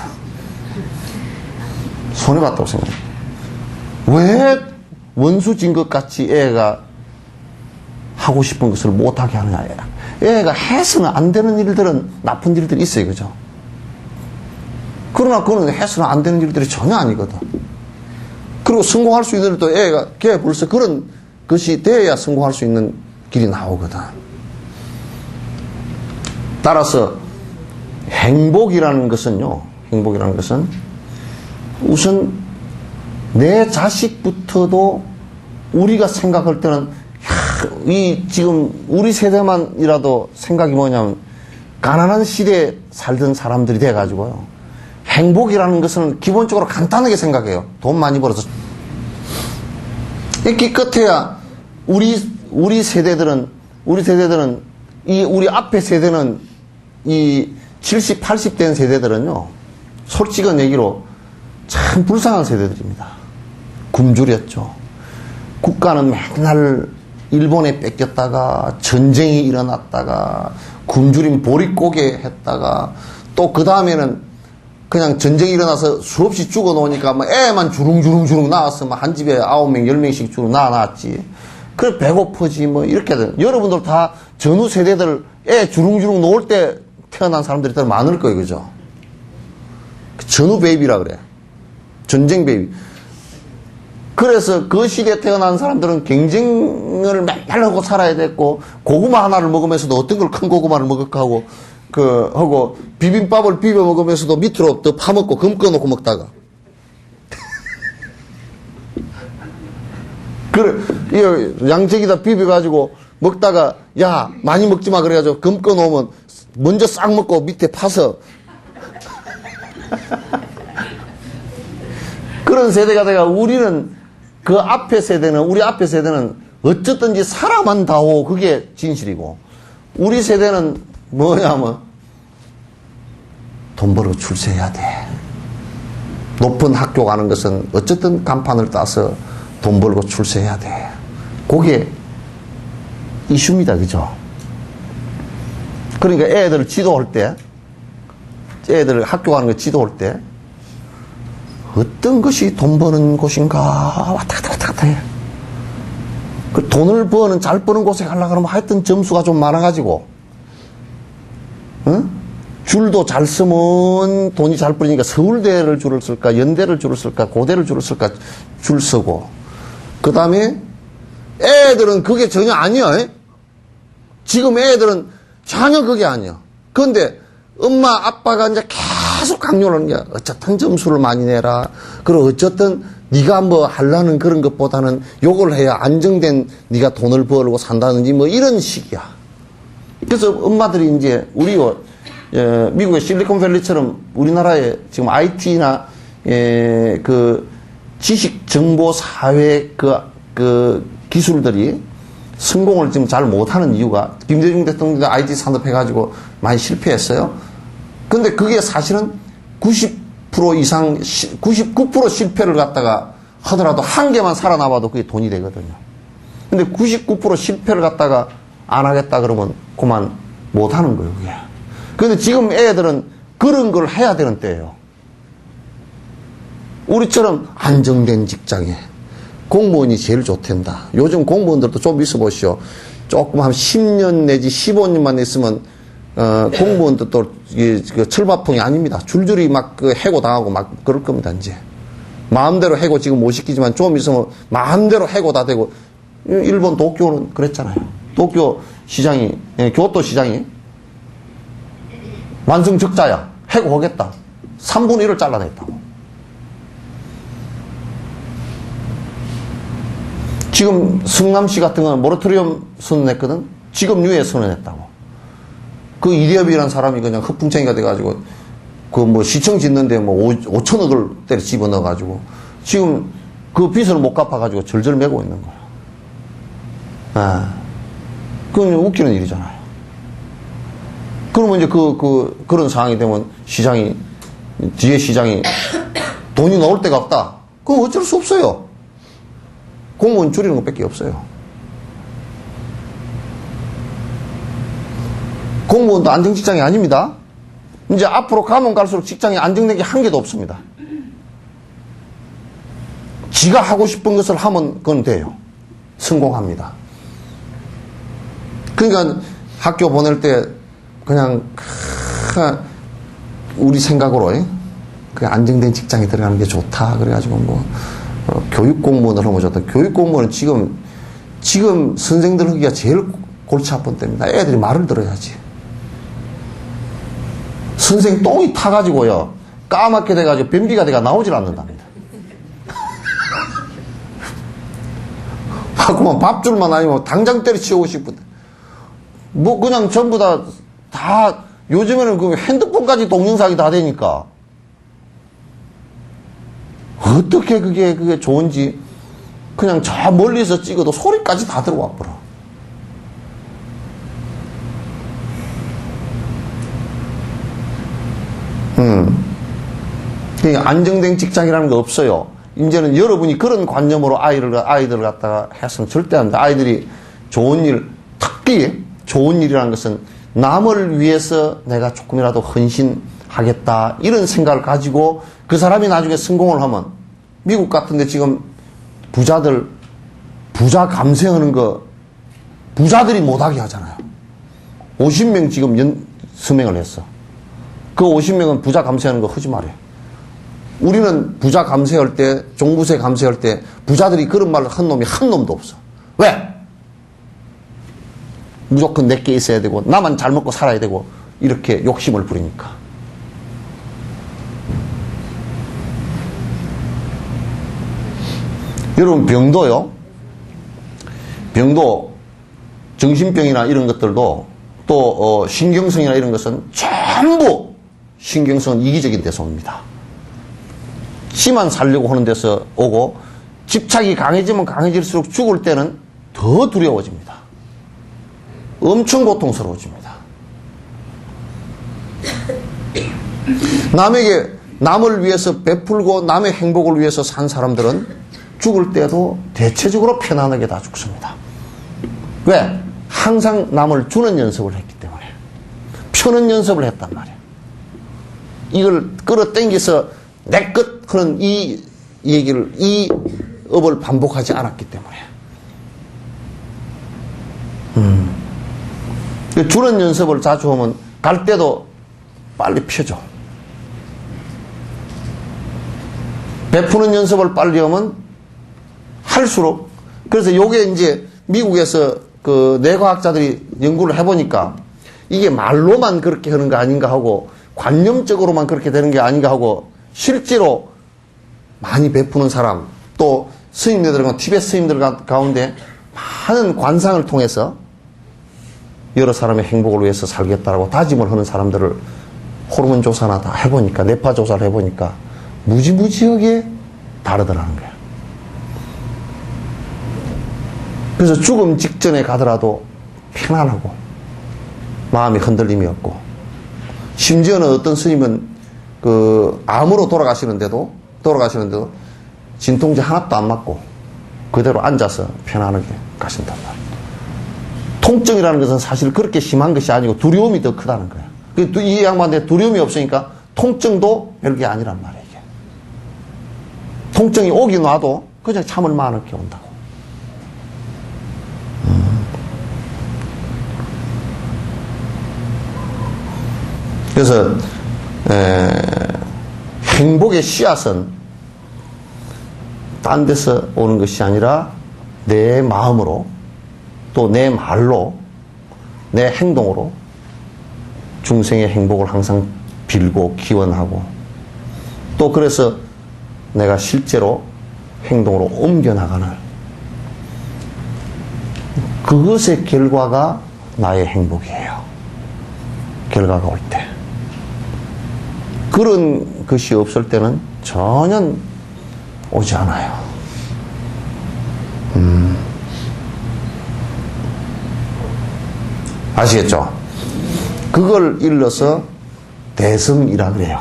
손해봤다고 생각해. 왜 원수진 것 같이 애가 하고 싶은 것을 못하게 하느냐. 애가 해서는 안 되는 일들은 나쁜 일들이 있어요. 그죠? 그러나 그거는 해서는 안 되는 일들이 전혀 아니거든. 그리고 성공할 수 있는 일도 걔 벌써 그런 것이 돼야 성공할 수 있는 길이 나오거든. 따라서 행복이라는 것은요, 우선 내 자식부터도 우리가 생각할 때는 지금 우리 세대만이라도 생각이 뭐냐면 가난한 시대에 살던 사람들이 돼가지고요. 행복이라는 것은 기본적으로 간단하게 생각해요. 돈 많이 벌어서. 이렇게 끝에야 우리 세대들은 우리 앞에 세대는 이 70, 80 된 세대들은요. 솔직한 얘기로 참 불쌍한 세대들입니다. 굶주렸죠. 국가는 맨날 일본에 뺏겼다가 전쟁이 일어났다가 굶주림 보릿고개 했다가 또 그 다음에는 그냥 전쟁이 일어나서 수없이 죽어 놓으니까 막 애만 주릉주릉 나왔어. 막 한 집에 9명, 10명씩 주로 나왔지. 그래, 배고프지, 뭐, 이렇게 돼. 여러분들 다 전후 세대들 애 주릉주릉 놓을 때 태어난 사람들이 더 많을 거예요, 그죠? 전후 베이비라 그래. 전쟁 베이비. 그래서 그 시대에 태어난 사람들은 경쟁을 맨날 하고 살아야 됐고, 고구마 하나를 먹으면서도 어떤 걸 큰 고구마를 먹을까 하고, 하고, 비빔밥을 비벼 먹으면서도 밑으로 더 파먹고, 금 꺼놓고 먹다가. 그래, 양쪽에다 비벼가지고 먹다가, 야, 많이 먹지 마. 그래가지고 금 꺼놓으면 먼저 싹 먹고 밑에 파서. 그런 세대가 돼가 우리는 우리 앞에 세대는 어쨌든지 살아만 다오. 그게 진실이고. 우리 세대는 뭐냐면, 돈 벌어 출세해야 돼. 높은 학교 가는 것은 어쨌든 간판을 따서 돈 벌고 출세해야 돼. 그게 이슈입니다. 그죠? 그러니까 애들 지도할 때, 애들 학교 가는 거 지도할 때, 어떤 것이 돈 버는 곳인가 왔다 갔다 해. 그 돈을 버는, 잘 버는 곳에 가려고 하면 하여튼 점수가 좀 많아가지고, 응? 줄도 잘 쓰면 돈이 잘 벌리니까 서울대를 줄을 쓸까, 연대를 줄을 쓸까, 고대를 줄을 쓸까, 줄 서고. 그 다음에 애들은 그게 전혀 아니야. 지금 애들은 전혀 그게 아니야. 그런데 엄마, 아빠가 이제 계속 강요를 하는 게 어쨌든 점수를 많이 내라. 그리고 어쨌든 네가 뭐 하려는 그런 것보다는 요걸 해야 안정된 네가 돈을 벌고 산다든지 뭐 이런 식이야. 그래서 엄마들이 이제 미국의 실리콘밸리처럼 우리나라에 지금 IT나 그 지식 정보 사회 그 기술들이 성공을 지금 잘 못하는 이유가 김대중 대통령도 IT 산업 해가지고 많이 실패했어요. 근데 그게 사실은 90% 이상, 99% 실패를 갖다가 하더라도 한 개만 살아남아도 그게 돈이 되거든요. 근데 99% 실패를 갖다가 안 하겠다 그러면 그만 못 하는 거예요, 그게. 근데 지금 애들은 그런 걸 해야 되는 때예요. 우리처럼 안정된 직장에 공무원이 제일 좋단다. 요즘 공무원들도 좀 있어 보시오. 조금 한 10년 내지 15년만 있으면 공무원도 또 철밥통이 아닙니다. 줄줄이 막 해고 당하고 막 그럴 겁니다. 이제 마음대로 해고 지금 못 시키지만 좀 있으면 마음대로 해고 다 되고. 일본 도쿄는 그랬잖아요. 도쿄 시장이, 교토 시장이 만성적자야. 해고하겠다. 3분의 1을 잘라냈다고. 지금 성남시 같은 거는 모라토리엄 선언했거든. 지급유예 선언했다고. 그 이대엽이라는 사람이 그냥 흑풍쟁이가 돼가지고 그 뭐 시청 짓는데 뭐 5천억을 때려 집어넣어가지고 지금 그 빚을 못 갚아가지고 절절 매고 있는 거야. 아, 그건 웃기는 일이잖아요. 그러면 이제 그런 상황이 되면 뒤에 시장이 돈이 나올 데가 없다. 그럼 어쩔 수 없어요. 공무원 줄이는 것밖에 없어요. 공무원도 안정직장이 아닙니다. 이제 앞으로 가면 갈수록 직장이 안정된 게 한 개도 없습니다. 지가 하고 싶은 것을 하면 그건 돼요. 성공합니다. 그러니까 학교 보낼 때 그냥 우리 생각으로 그 안정된 직장에 들어가는 게 좋다. 그래가지고 뭐 교육 공무원을 하면 좋다. 교육 공무원은 지금 선생들 하기가 제일 골치 아픈 때입니다. 애들이 말을 들어야지. 선생 똥이 타가지고요 까맣게 돼가지고 변비가 돼가 나오질 않는답니다. 그만 밥줄만 아니면 당장 때려치우고 싶은데 뭐 그냥 전부 다 요즘에는 그 핸드폰까지 동영상이 다 되니까 어떻게 그게 좋은지 그냥 저 멀리서 찍어도 소리까지 다 들어와 버려. 그러니까 안정된 직장이라는 거 없어요. 이제는 여러분이 그런 관념으로 아이들 갖다가 해서는 절대 안 돼. 아이들이 좋은 일, 특히 좋은 일이라는 것은 남을 위해서 내가 조금이라도 헌신, 하겠다. 이런 생각을 가지고 그 사람이 나중에 성공을 하면 미국 같은데 지금 부자들 부자 감세하는 거 부자들이 못하게 하잖아요. 50명 지금 서명을 했어. 그 50명은 부자 감세하는 거 하지 말아요. 우리는 부자 감세할 때, 종부세 감세할 때 부자들이 그런 말을 한 놈이 한 놈도 없어. 왜? 무조건 내게 있어야 되고 나만 잘 먹고 살아야 되고 이렇게 욕심을 부리니까. 여러분 병도요. 병도 정신병이나 이런 것들도 또 신경성이나 이런 것은 전부 신경성은 이기적인 데서 옵니다. 지만 살려고 하는 데서 오고 집착이 강해지면 강해질수록 죽을 때는 더 두려워집니다. 엄청 고통스러워집니다. 남을 위해서 베풀고 남의 행복을 위해서 산 사람들은 죽을 때도 대체적으로 편안하게 다 죽습니다. 왜? 항상 남을 주는 연습을 했기 때문에. 펴는 연습을 했단 말이에요. 이걸 끌어당겨서 내 것 하는 이 얘기를, 이 업을 반복하지 않았기 때문에. 주는 연습을 자주 하면 갈 때도 빨리 펴져. 베푸는 연습을 빨리 하면 할수록, 그래서 요게 이제 미국에서 그 뇌과학자들이 연구를 해보니까 이게 말로만 그렇게 하는 거 아닌가 하고 관념적으로만 그렇게 되는 게 아닌가 하고 실제로 많이 베푸는 사람, 또 스님들, 티베트 스님들 가운데 많은 관상을 통해서 여러 사람의 행복을 위해서 살겠다라고 다짐을 하는 사람들을 호르몬 조사나 다 해보니까, 뇌파 조사를 해보니까 무지무지하게 다르더라는 거예요. 그래서 죽음 직전에 가더라도 편안하고 마음이 흔들림이 없고, 심지어는 어떤 스님은 그 암으로 돌아가시는데도 진통제 하나도 안 맞고 그대로 앉아서 편안하게 가신단 말이에요. 통증이라는 것은 사실 그렇게 심한 것이 아니고 두려움이 더 크다는 거예요. 이 양반한테 두려움이 없으니까 통증도 별게 아니란 말이에요. 이게. 통증이 오긴 와도 그냥 참을 만하게 온다고. 그래서 행복의 씨앗은 딴 데서 오는 것이 아니라 내 마음으로, 또 내 말로, 내 행동으로 중생의 행복을 항상 빌고 기원하고, 또 그래서 내가 실제로 행동으로 옮겨나가는 그것의 결과가 나의 행복이에요. 결과가 올 때. 그런 것이 없을 때는 전혀 오지 않아요. 아시겠죠? 그걸 일러서 대성이라 그래요.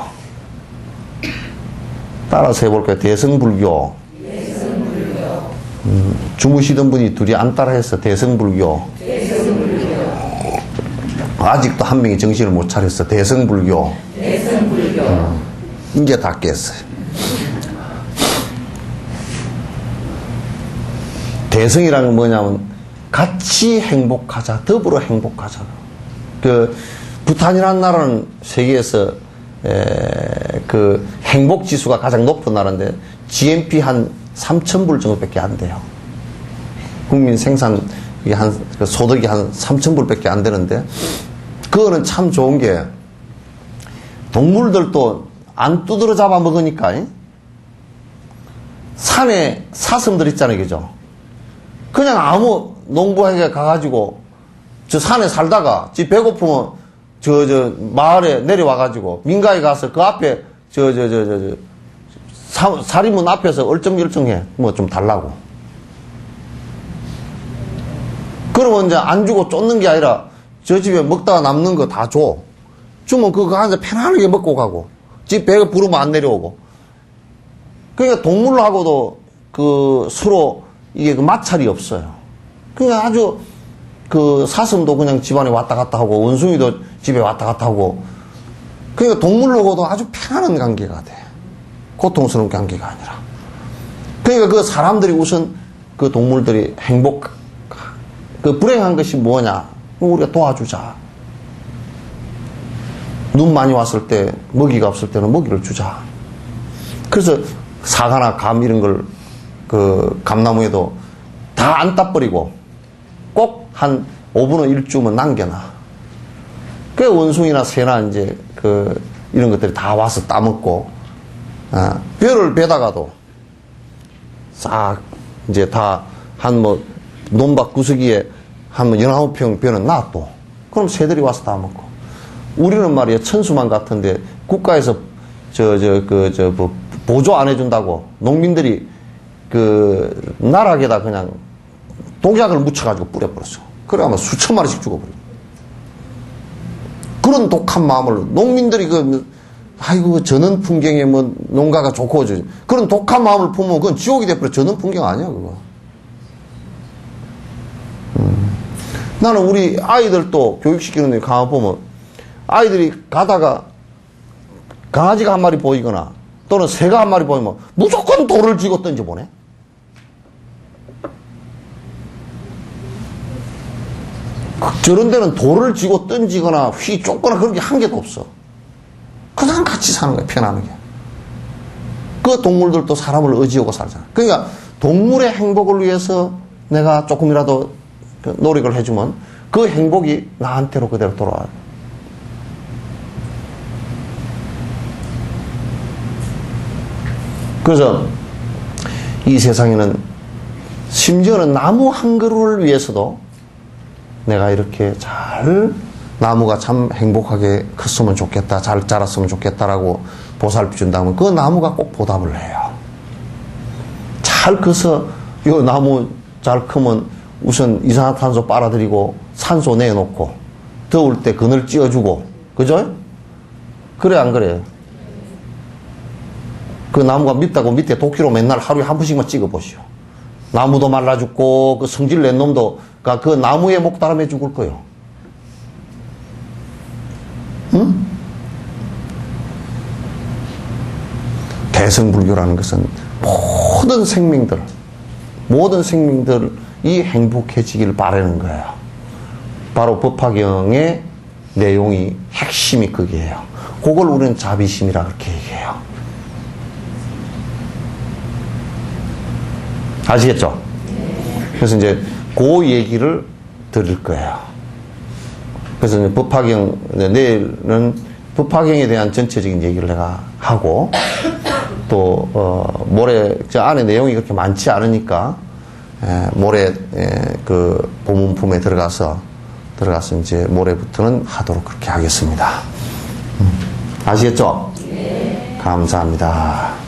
따라서 해볼까요? 대성불교. 주무시던 분이 둘이 안 따라했어. 대성불교. 아직도 한 명이 정신을 못 차렸어. 대성불교. 이게 다 깼어요. 대성이라는 건 뭐냐면 같이 행복하자, 더불어 행복하자. 그 부탄이라는 나라는 세계에서 그 행복 지수가 가장 높은 나라인데 GNP 한 3,000불 정도밖에 안 돼요. 국민 생산 그 소득이 한 3,000불밖에 안 되는데, 그거는 참 좋은 게 동물들도 안 두드러 잡아 먹으니까 산에 사슴들 있잖아요, 그죠? 그냥 아무 농부에게 가가지고 저 산에 살다가 지 배고프면 저 마을에 내려와가지고 민가에 가서 그 앞에 사리문 앞에서 얼쩡얼쩡해. 뭐 좀 달라고. 그러면 이제 안 주고 쫓는 게 아니라 저 집에 먹다가 남는 거 다 줘. 주면 그거 앉아 편안하게 먹고 가고, 집 배가 부르면 안 내려오고. 그러니까 동물하고도 그 서로 이게 그 마찰이 없어요. 그냥 아주 그 사슴도 그냥 집안에 왔다 갔다 하고, 원숭이도 집에 왔다 갔다 하고, 그러니까 동물하고도 아주 편안한 관계가 돼. 고통스러운 관계가 아니라. 그러니까 그 사람들이 우선 그 동물들이 그 불행한 것이 뭐냐? 우리가 도와주자. 눈 많이 왔을 때, 먹이가 없을 때는 먹이를 주자. 그래서 사과나 감 이런 걸, 그 감나무에도 다 안 따버리고 꼭 한 5분의 1쯤은 남겨놔. 그 원숭이나 새나 이제 그 이런 것들이 다 와서 따먹고, 벼를 베다가도 싹 이제 다 한 뭐 논밭 구석이에 한 19평 벼는 놔둬. 그럼 새들이 와서 다 먹고. 우리는 말이야 천수만 같은데 국가에서 뭐 보조 안 해준다고 농민들이 그 나락에다 그냥 독약을 묻혀가지고 뿌려버렸어. 그래 아마 수천 마리씩 죽어버려. 그런 독한 마음을 농민들이 아이고 저는 풍경에 뭐 농가가 좋고 그런 독한 마음을 품으면 그건 지옥이 돼버려. 저는 풍경 아니야 그거. 나는 우리 아이들도 교육시키는 데 가보면 아이들이 가다가 강아지가 한 마리 보이거나 또는 새가 한 마리 보이면 무조건 돌을 쥐고 던져보네. 저런 데는 돌을 쥐고 던지거나 휘 쫓거나 그런 게 한 개도 없어. 그냥 같이 사는 거야, 편안하게. 그 동물들도 사람을 의지하고 살잖아. 그러니까 동물의 행복을 위해서 내가 조금이라도 노력을 해주면 그 행복이 나한테로 그대로 돌아와요. 그래서 이 세상에는 심지어는 나무 한 그루를 위해서도 내가 이렇게 잘 나무가 참 행복하게 컸으면 좋겠다, 잘 자랐으면 좋겠다라고 보살펴 준다면 그 나무가 꼭 보답을 해요. 잘 커서 이 나무 잘 크면 우선 이산화탄소 빨아들이고 산소 내놓고 더울 때 그늘 찧어주고 그죠? 그래 안 그래? 그 나무가 밉다고 밑에 도끼로 맨날 하루에 한 번씩만 찍어보시오. 나무도 말라 죽고 그 성질 낸 놈도 그 나무에 목다름에 죽을 거요. 응? 대승불교라는 것은 모든 생명들이 행복해지길 바라는 거예요. 바로 법화경의 내용이 핵심이 그게예요. 그걸 우리는 자비심이라 그렇게 얘기해요. 아시겠죠? 그래서 이제 그 얘기를 드릴 거예요. 그래서 이제 법화경, 내일은 법화경에 대한 전체적인 얘기를 내가 하고, 또, 모레, 저 안에 내용이 그렇게 많지 않으니까, 모레, 그, 보문품에 들어가서 이제 모레부터는 하도록 그렇게 하겠습니다. 아시겠죠? 네. 감사합니다.